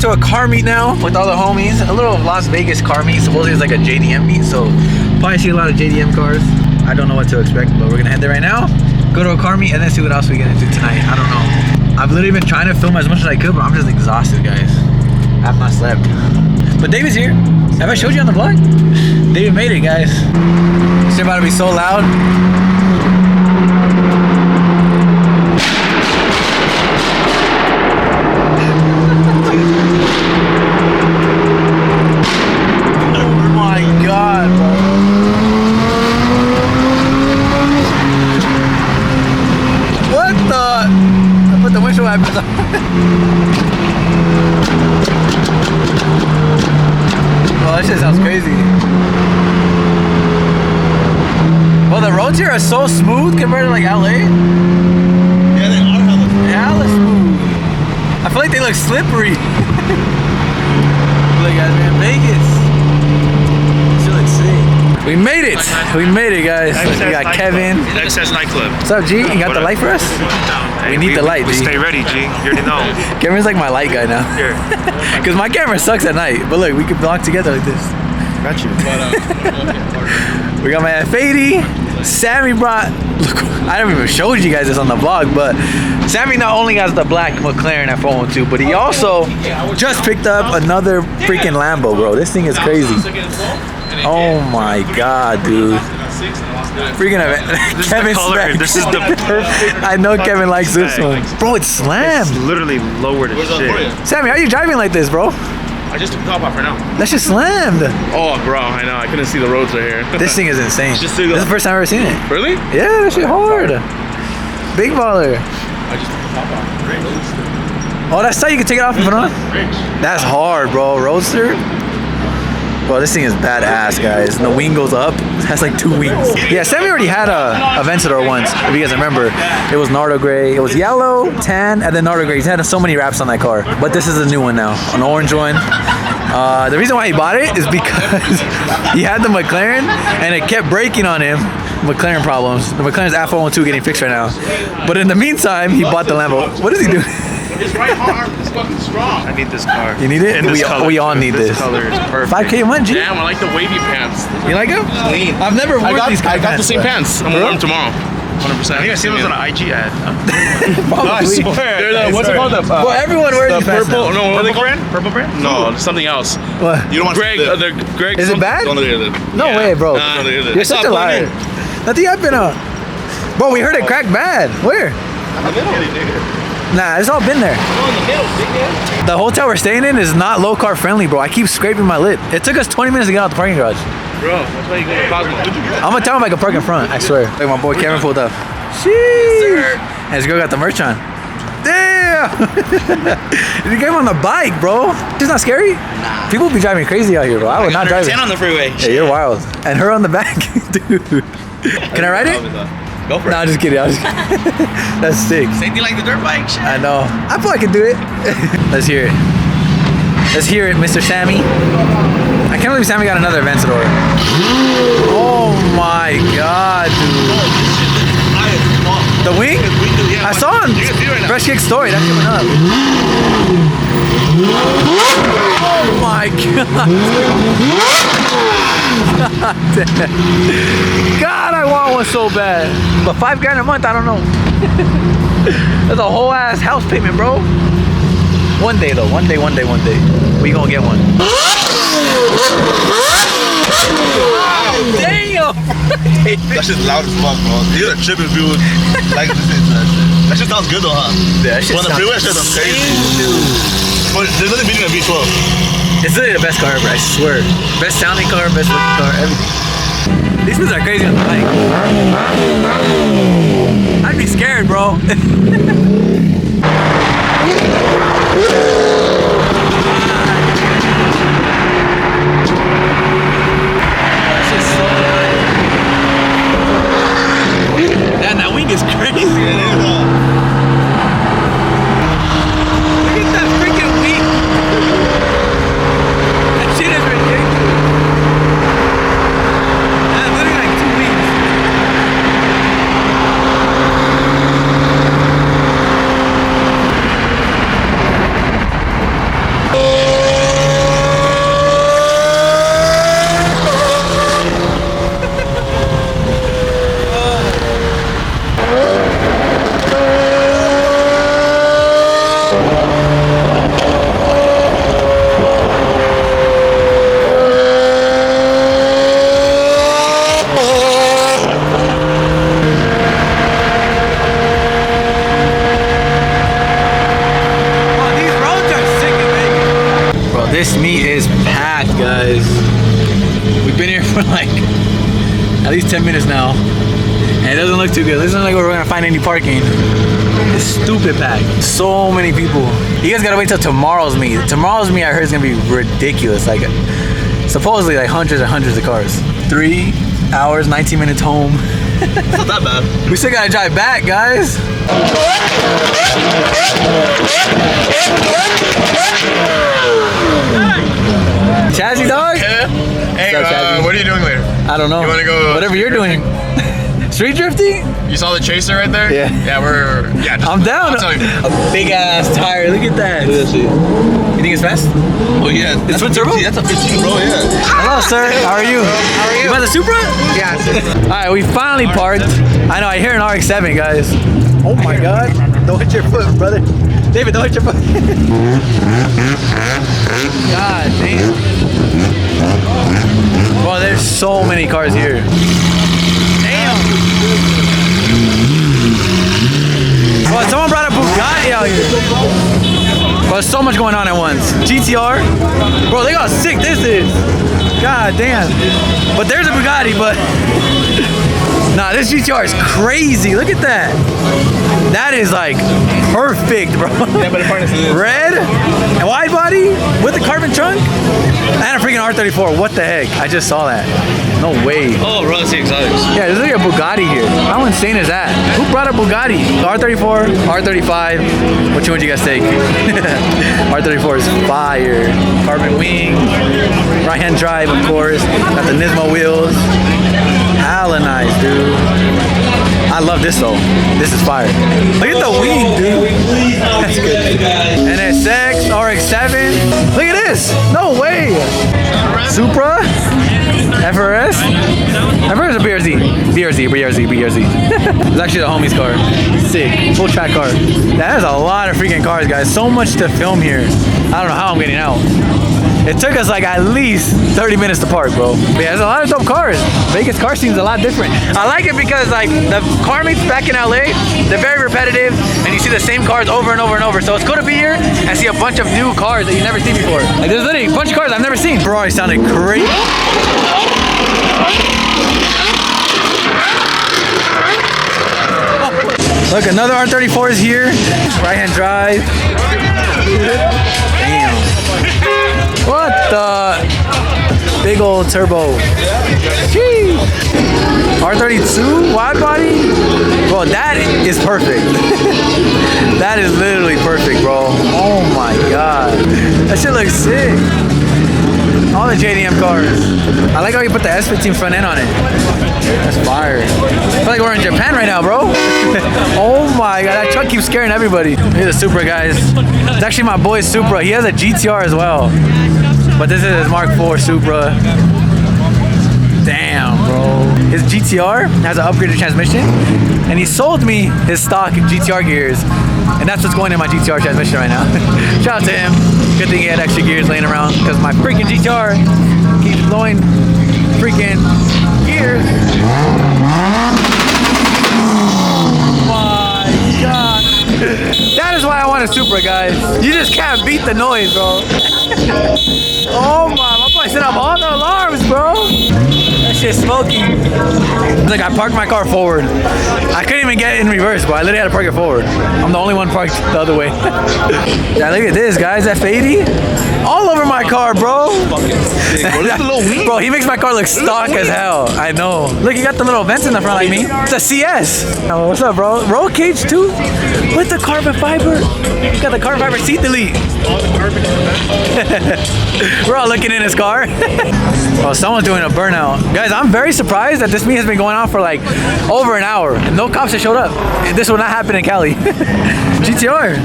to a car meet now with all the homies. A little Las Vegas car meet. Supposedly it's like a JDM meet, so probably see a lot of JDM cars. I don't know what to expect, but we're gonna head there right now, go to a car meet, and then see what else we get into tonight. I don't know. I've literally been trying to film as much as I could, but I'm just exhausted, guys. I have not slept. But David's here. Have I showed you on the vlog? David made it, guys. It's about to be so loud. Oh, that shit sounds crazy. Well, the roads here are so smooth compared to like LA. Yeah, they are hella smooth. I feel like they look slippery. Look, guys, man, Vegas. This looks sick. We made it. We made it, guys. We got Kevin. XS nightclub. What's up, G? You got the light for us? Hey, we need the light, G. G. Stay ready, G. You already know. Kevin's like my light guy now. Here. Because my camera sucks at night. But look, we can vlog together like this. Got you. We got my F80. Sammy brought... Look, I haven't even showed you guys this on the vlog, but Sammy not only has the black McLaren F112, but he also just picked up another freaking Lambo, bro. This thing is crazy. Oh my god, dude. Freaking Kevin color. This is the perfect. I know Kevin likes this one. Bro, it's slammed. It's literally lowered as shit. Sammy, how are you driving like this, bro? I just took the top off right now. That shit slammed. Oh, bro, I know. I couldn't see the roads right here. This thing is insane. This is the first time I've ever seen it. Really? Yeah, that shit hard. Big baller. I just took the top off. Oh, that's tight. You can take it off and put it on? That's hard, bro. Roadster. Bro, this thing is badass, guys. And the wing goes up. It has like 2 wings. Yeah, Sammy already had a Aventador once, if you guys remember. It was Nardo Gray. It was yellow, tan, and then Nardo Gray. He's had so many wraps on that car. But this is a new one now, an orange one. The reason why he bought it is because he had the McLaren and it kept breaking on him. McLaren problems. The McLaren's F112 getting fixed right now. But in the meantime, he bought the Lambo. What is he doing? His right arm is fucking strong. I need this car. You need it? We all need this. This color is perfect. 5K a month, G. Damn, I like the wavy pants. You like them? Clean. I've never worn these kind of I got pants, the same but- pants. I'm gonna wear them tomorrow. 100%. I think I seen those on an IG ad. Probably. I swear. They're the, what's it called? Well, everyone wears The these pants purple. now. No, Purple what's it called? brand? Purple brand? No, something else. What? You don't want Greg. The Greg. Is it bad? Don't look at it. No way, bro. Don't look at it. You're such a liar. Nothing happened. Bro, we heard it cracked bad. Where? Nah, it's all been there. The hotel we're staying in is not low car friendly, bro. I keep scraping my lip. It took us 20 minutes to get out the parking garage. Bro, that's why you go to Cosmo. I'm gonna tell him I can park in front, I swear. Like my boy Kevin pulled up. Sheesh. And his girl got the merch on. Damn! You came on the bike, bro. It's not scary? Nah. People be driving crazy out here, bro. I would not drive it. 10 on the freeway. Yeah, you're wild. And her on the back, dude. Can I ride it? Go for it. No, I'm just kidding. That's sick. Same thing like the dirt bike. Shit. I know. I feel I can do it. Let's hear it. Let's hear it, Mr. Sammy. I can't believe Sammy got another Aventador. Oh my god, dude. The wing? I saw him. Fresh Kick Story. That shit went up. Oh my god. God, I want one so bad. But $5 grand a month, I don't know. That's a whole ass house payment, bro. One day though, one day. We gonna get one. Damn! That shit's loud as fuck, bro. You hear a trip if you would like to listen to that shit. That shit sounds good though, huh? Yeah, that shit on the freeway, that shit sounds crazy. But there's nothing beating a V12. It's literally the best car ever, I swear. Best sounding car, best looking car, everything. These things are crazy on the bike. I'd be scared, bro. Man, that wing is crazy. Look at that freaking wing. That shit is ridiculous. That's literally like 2 wings. This meet is packed, guys. We've been here for like at least 10 minutes now. And it doesn't look too good. It doesn't look like we're gonna find any parking. It's stupid packed. So many people. You guys gotta wait till tomorrow's meet. Tomorrow's meet I heard is gonna be ridiculous. Like supposedly like hundreds and hundreds of cars. 3 hours, 19 minutes home. It's not that bad. We still gotta drive back, guys. Chazzy dog? Hey, What's up, Chazzy? what are you doing later? I don't know. You wanna go Whatever you're doing. Street drifting? You saw the chaser right there? Yeah. Yeah, I'm down. I'll tell you. A big ass tire. Look at that. Look at that shit. You think it's fast? Oh yeah. It's twin turbo? That's a 15, bro. Yeah. Hello, sir. How are you? How are you? You by the Supra? Yeah. Alright, we finally parked. I know, I hear an RX-7, guys. Oh my god. Don't hit your foot, brother. David, don't hit your foot. God damn. Bro, there's so many cars here. Damn. Bro, someone brought a Bugatti out here. Bro, there's so much going on at once. GTR. Bro, look how sick this is. God damn. But there's a Bugatti, but... Nah, this GTR is crazy. Look at that. That is like perfect, bro. Yeah, but Red and wide body with the carbon trunk and a freaking R34. What the heck? I just saw that. No way. Oh, bro, that's the exotics. Yeah, there's like a Bugatti here. How insane is that? Who brought a Bugatti? The R34, R35. Which one would you guys take? R34 is fire. Carbon wing, right-hand drive, of course. Got the Nismo wheels. Hella nice, dude. I love this though. This is fire. Look at the wing, dude. That's good. NSX, RX-7. Look at this. No way. Supra. FRS. FRS or BRZ? BRZ. It's actually the homie's car. Sick. Full track car. That is a lot of freaking cars, guys. So much to film here. I don't know how I'm getting out. It took us like at least 30 minutes to park, bro. But yeah, there's a lot of dope cars. Vegas car scene's a lot different. I like it because like the car meets back in LA, they're very repetitive and you see the same cars over and over and over. So it's cool to be here and see a bunch of new cars that you never seen before. Like there's literally a bunch of cars I've never seen. Ferrari sounded great. Look, another R34 is here. Right-hand drive. Damn. What the? Big old turbo. Jeez. R32 wide body? Bro, that is perfect. That is literally perfect, bro. Oh my god. That shit looks sick. All the JDM cars. I like how you put the S15 front end on it. That's fire. I feel like we're in Japan right now, bro. Oh my god, that truck keeps scaring everybody. Here's a Supra, guys. It's actually my boy's Supra. He has a GTR as well. But this is his Mark IV Supra. Damn, bro. His GTR has an upgraded transmission. And he sold me his stock GTR gears. And that's what's going in my GTR transmission right now. Shout out to him. Good thing he had extra gears laying around because my freaking GTR keeps blowing freaking gears. Oh my god. That is why I want a Supra, guys. You just can't beat the noise, bro. Oh my boy set up all the alarms, bro. That shit's smoking. Like I parked my car forward. I couldn't even get in reverse, bro. I literally had to park it forward. I'm the only one parked the other way. Yeah, look at this, guys. F80. All over my car, bro. Bro, he makes my car look stock as hell. I know. Look, you got the little vents in the front like me. It's a CS. Oh, what's up, bro? Roll cage too? With the carbon fiber. You got the carbon fiber seat delete. We're all looking in his car. Oh, someone's doing a burnout. Guys, I'm very surprised that this meet has been going on for like over an hour and no cops have showed up. This will not happen in Cali. GTR.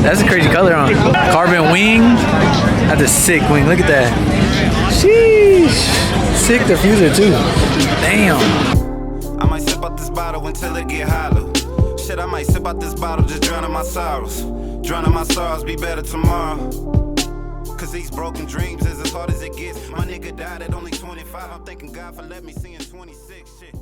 That's a crazy color on. Carbon wing. That's a sick wing. Look at that. Sheesh. Sick diffuser too. Damn. I might sip out this bottle until it get hollow. Shit, I might sip out this bottle, just drowning my sorrows. Drowning my sorrows, be better tomorrow. Cause these broken dreams is as hard as it gets. My nigga died at only 25. I'm thanking God for letting me see in 26. Shit.